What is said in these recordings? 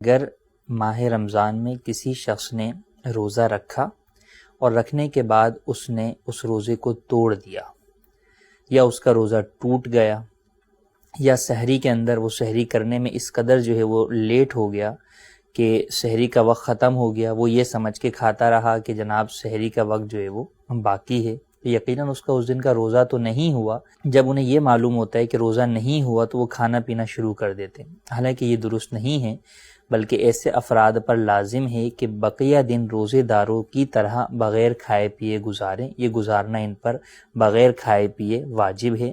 اگر ماہ رمضان میں کسی شخص نے روزہ رکھا اور رکھنے کے بعد اس نے اس روزے کو توڑ دیا، یا اس کا روزہ ٹوٹ گیا، یا سحری کے اندر وہ سحری کرنے میں اس قدر جو ہے وہ لیٹ ہو گیا کہ سحری کا وقت ختم ہو گیا، وہ یہ سمجھ کے کھاتا رہا کہ جناب سحری کا وقت جو ہے وہ باقی ہے، یقیناً اس کا اس دن کا روزہ تو نہیں ہوا۔ جب انہیں یہ معلوم ہوتا ہے کہ روزہ نہیں ہوا تو وہ کھانا پینا شروع کر دیتے ہیں، حالانکہ یہ درست نہیں ہے، بلکہ ایسے افراد پر لازم ہے کہ بقیہ دن روزے داروں کی طرح بغیر کھائے پیے گزاریں۔ یہ گزارنا ان پر بغیر کھائے پیے واجب ہے۔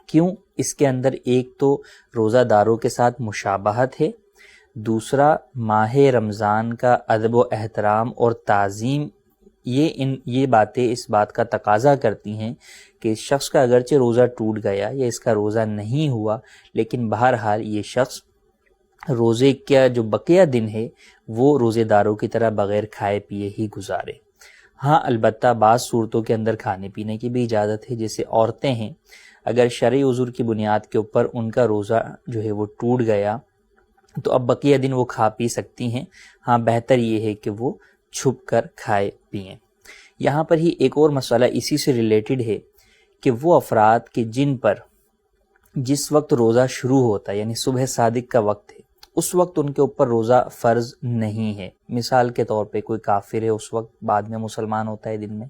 کیوں؟ اس کے اندر ایک تو روزہ داروں کے ساتھ مشابہت ہے، دوسرا ماہ رمضان کا ادب و احترام اور تعظیم، یہ باتیں اس بات کا تقاضا کرتی ہیں کہ شخص کا اگرچہ روزہ ٹوٹ گیا یا اس کا روزہ نہیں ہوا، لیکن بہرحال یہ شخص روزے کا جو بقیہ دن ہے وہ روزے داروں کی طرح بغیر کھائے پیے ہی گزارے۔ ہاں البتہ بعض صورتوں کے اندر کھانے پینے کی بھی اجازت ہے، جیسے عورتیں ہیں، اگر شرعی عذر کی بنیاد کے اوپر ان کا روزہ جو ہے وہ ٹوٹ گیا تو اب بقیہ دن وہ کھا پی سکتی ہیں، ہاں بہتر یہ ہے کہ وہ چھپ کر کھائے پئیں۔ یہاں پر ہی ایک اور مسئلہ اسی سے ریلیٹڈ ہے کہ وہ افراد کہ جن پر جس وقت روزہ شروع ہوتا ہے یعنی صبح صادق کا وقت ہے، اس وقت ان کے اوپر روزہ فرض نہیں ہے۔ مثال کے طور پہ کوئی کافر ہے، اس وقت بعد میں مسلمان ہوتا ہے دن میں،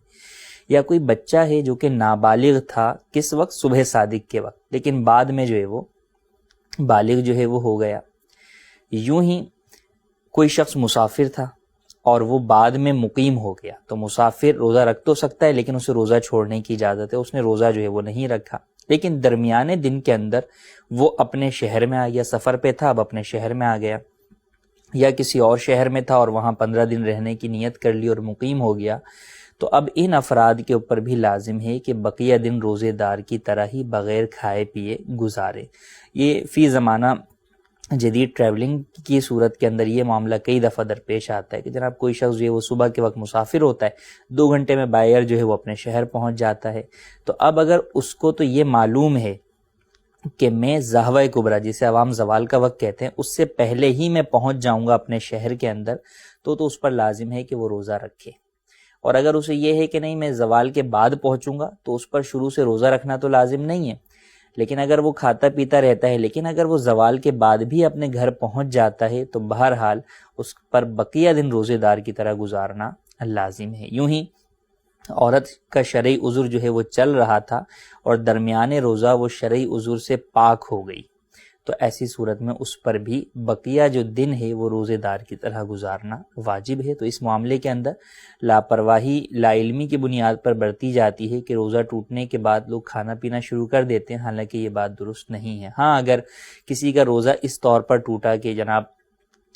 یا کوئی بچہ ہے جو کہ نابالغ تھا کس وقت؟ صبح صادق کے وقت، لیکن بعد میں جو ہے وہ بالغ جو ہے وہ ہو گیا۔ یوں ہی کوئی شخص مسافر تھا اور وہ بعد میں مقیم ہو گیا، تو مسافر روزہ رکھ تو سکتا ہے لیکن اسے روزہ چھوڑنے کی اجازت ہے، اس نے روزہ جو ہے وہ نہیں رکھا، لیکن درمیانے دن کے اندر وہ اپنے شہر میں آ گیا، سفر پہ تھا اب اپنے شہر میں آ گیا، یا کسی اور شہر میں تھا اور وہاں 15 دن رہنے کی نیت کر لی اور مقیم ہو گیا، تو اب ان افراد کے اوپر بھی لازم ہے کہ بقیہ دن روزے دار کی طرح ہی بغیر کھائے پیے گزارے۔ یہ فی زمانہ جدید ٹریولنگ کی صورت کے اندر یہ معاملہ کئی دفعہ درپیش آتا ہے کہ جناب کوئی شخص جو ہے وہ صبح کے وقت مسافر ہوتا ہے، 2 گھنٹے میں بائر جو ہے وہ اپنے شہر پہنچ جاتا ہے، تو اب اگر اس کو تو یہ معلوم ہے کہ میں ظہوہ کبریٰ جسے عوام زوال کا وقت کہتے ہیں اس سے پہلے ہی میں پہنچ جاؤں گا اپنے شہر کے اندر، تو اس پر لازم ہے کہ وہ روزہ رکھے۔ اور اگر اسے یہ ہے کہ نہیں میں زوال کے بعد پہنچوں گا تو اس پر شروع سے روزہ رکھنا تو لازم نہیں ہے، لیکن اگر وہ کھاتا پیتا رہتا ہے، لیکن اگر وہ زوال کے بعد بھی اپنے گھر پہنچ جاتا ہے تو بہرحال اس پر بقیہ دن روزے دار کی طرح گزارنا لازم ہے۔ یوں ہی عورت کا شرعی عذر جو ہے وہ چل رہا تھا اور درمیان روزہ وہ شرعی عذر سے پاک ہو گئی، تو ایسی صورت میں اس پر بھی بقیہ جو دن ہے وہ روزے دار کی طرح گزارنا واجب ہے۔ تو اس معاملے کے اندر لاپرواہی لا علمی کی بنیاد پر برتی جاتی ہے کہ روزہ ٹوٹنے کے بعد لوگ کھانا پینا شروع کر دیتے ہیں، حالانکہ یہ بات درست نہیں ہے۔ ہاں اگر کسی کا روزہ اس طور پر ٹوٹا کہ جناب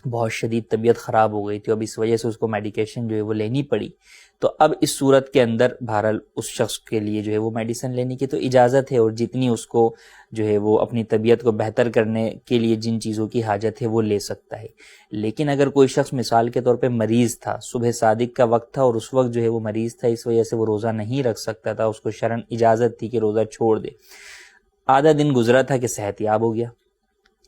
بہت شدید طبیعت خراب ہو گئی تھی، اب اس وجہ سے اس کو میڈیکیشن جو ہے وہ لینی پڑی، تو اب اس صورت کے اندر بہرحال اس شخص کے لیے جو ہے وہ میڈیسن لینے کی تو اجازت ہے، اور جتنی اس کو جو ہے وہ اپنی طبیعت کو بہتر کرنے کے لیے جن چیزوں کی حاجت ہے وہ لے سکتا ہے۔ لیکن اگر کوئی شخص مثال کے طور پہ مریض تھا، صبح صادق کا وقت تھا اور اس وقت جو ہے وہ مریض تھا، اس وجہ سے وہ روزہ نہیں رکھ سکتا تھا، اس کو شرعاً اجازت تھی کہ روزہ چھوڑ دے، آدھا دن گزرا تھا کہ صحت یاب ہو گیا،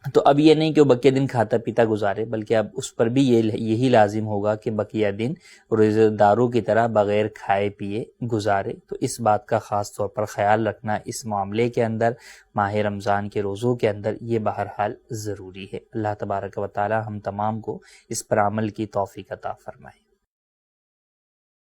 تو اب یہ نہیں کہ وہ بقیہ دن کھاتا پیتا گزارے، بلکہ اب اس پر بھی یہی لازم ہوگا کہ بقیہ دن روزہ داروں کی طرح بغیر کھائے پیے گزارے۔ تو اس بات کا خاص طور پر خیال رکھنا اس معاملے کے اندر، ماہ رمضان کے روزوں کے اندر، یہ بہرحال ضروری ہے۔ اللہ تبارک و تعالی ہم تمام کو اس پر عمل کی توفیق عطا فرمائے۔